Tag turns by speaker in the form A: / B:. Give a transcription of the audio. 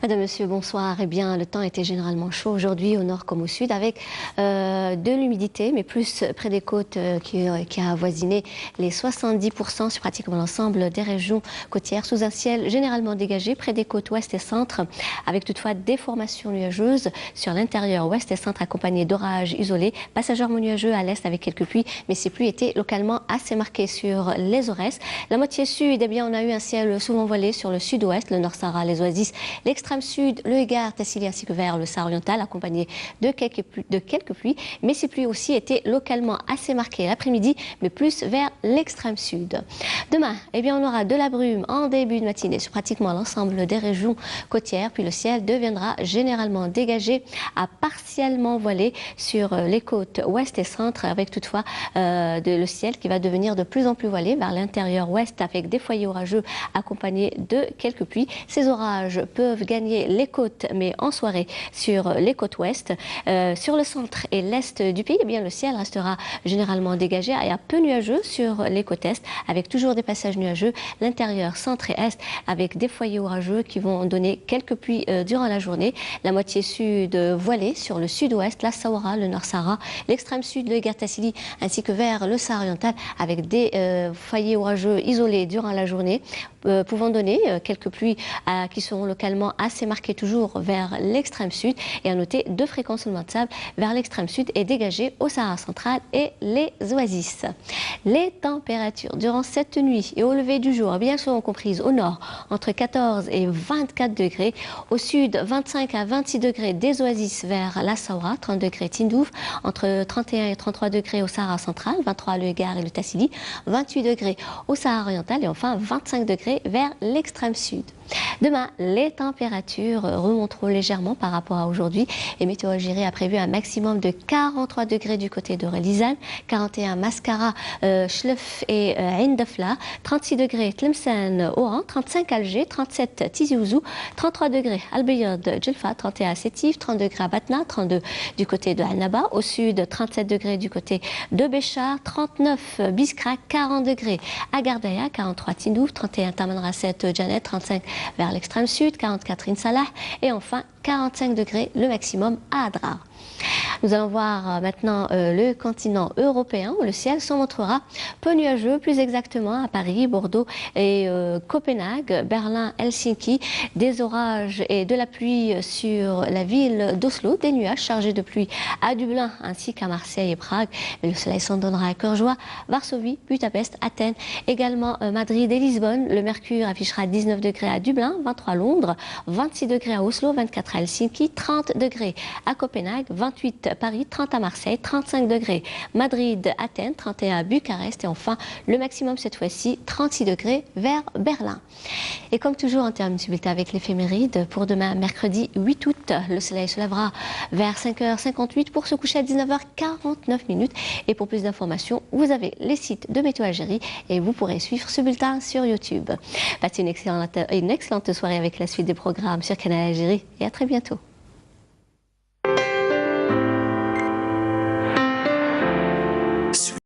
A: Madame, Monsieur, bonsoir. Eh bien, le temps était généralement chaud aujourd'hui au nord comme au sud avec de l'humidité, mais plus près des côtes qui a avoisiné les 70% sur pratiquement l'ensemble des régions côtières sous un ciel généralement dégagé près des côtes ouest et centre avec toutefois des formations nuageuses sur l'intérieur ouest et centre accompagnées d'orages isolés, passagèrement nuageux à l'est avec quelques pluies, mais ces pluies étaient localement assez marquées sur les Aurès. La moitié sud, eh bien, on a eu un ciel souvent voilé sur le sud-ouest, le Nord-Sahara, les Oasis, l'extrême sud, le Égard, Tassili ainsi que vers le Sahara oriental, accompagné de quelques pluies. Mais ces pluies aussi étaient localement assez marquées l'après-midi, mais plus vers l'extrême sud. Demain, eh bien, on aura de la brume en début de matinée sur pratiquement l'ensemble des régions côtières, puis le ciel deviendra généralement dégagé à partiellement voilé sur les côtes ouest et centre, avec toutefois le ciel qui va devenir de plus en plus voilé vers l'intérieur ouest avec des foyers orageux accompagnés de quelques pluies. Ces orages peuvent gagner les côtes, mais en soirée sur les côtes ouest. Sur le centre et l'est du pays, eh bien, le ciel restera généralement dégagé et un peu nuageux sur les côtes est, avec toujours des passages nuageux. L'intérieur, centre et est, avec des foyers orageux qui vont donner quelques pluies durant la journée. La moitié sud voilée sur le sud-ouest, la Sahara, le Nord-Sahara, l'extrême sud, le Égard Tassili, ainsi que vers le Sahara oriental, avec des foyers orageux isolés durant la journée, pouvant donner quelques pluies qui seront localement assez marquées toujours vers l'extrême sud, et à noter deux fréquences de sable vers l'extrême sud et dégagées au Sahara central et les Oasis. Les températures durant cette nuit et au lever du jour, eh bien, seront comprises au nord entre 14 et 24 degrés, au sud 25 à 26 degrés des Oasis vers la Sahara, 30 degrés Tindouf, entre 31 et 33 degrés au Sahara central, 23 le Égard et le Tassili, 28 degrés au Sahara oriental et enfin 25 degrés vers l'extrême sud. Demain, les températures remonteront légèrement par rapport à aujourd'hui et Météo Algérie a prévu un maximum de 43 degrés du côté de Relizane, 41 Mascara, Chlef et Ain Dafla, 36 degrés Tlemcen, Oran, 35 Alger, 37 Tizi Ouzou, 33 degrés Al Bayad, Djelfa, 31 Sétif, 30 degrés à Batna, 32 du côté de Annaba, au sud 37 degrés du côté de Béchar, 39 Biskra, 40 degrés à Gardaya, 43 Tindouf, 31 Tamanrasset, Janet, 35 vers l'extrême sud, 44 Insalah et enfin 45 degrés le maximum à Adrar. Nous allons voir maintenant le continent européen où le ciel se montrera peu nuageux, plus exactement à Paris, Bordeaux et Copenhague, Berlin, Helsinki, des orages et de la pluie sur la ville d'Oslo, des nuages chargés de pluie à Dublin ainsi qu'à Marseille et Prague. Mais le soleil s'en donnera à cœur joie, Varsovie, Budapest, Athènes, également Madrid et Lisbonne. Le mercure affichera 19 degrés à Dublin, 23 à Londres, 26 degrés à Oslo, 24 à Helsinki, 30 degrés à Copenhague, 28 Paris, 30 à Marseille, 35 degrés Madrid, Athènes, 31 à Bucarest et enfin le maximum cette fois-ci 36 degrés vers Berlin. Et comme toujours, on termine ce bulletin avec l'éphéméride pour demain mercredi 8 août. Le soleil se lèvera vers 5h58 pour se coucher à 19h49 et pour plus d'informations, vous avez les sites de Météo Algérie et vous pourrez suivre ce bulletin sur YouTube. Passez une excellente soirée avec la suite des programmes sur Canal Algérie et à très bientôt.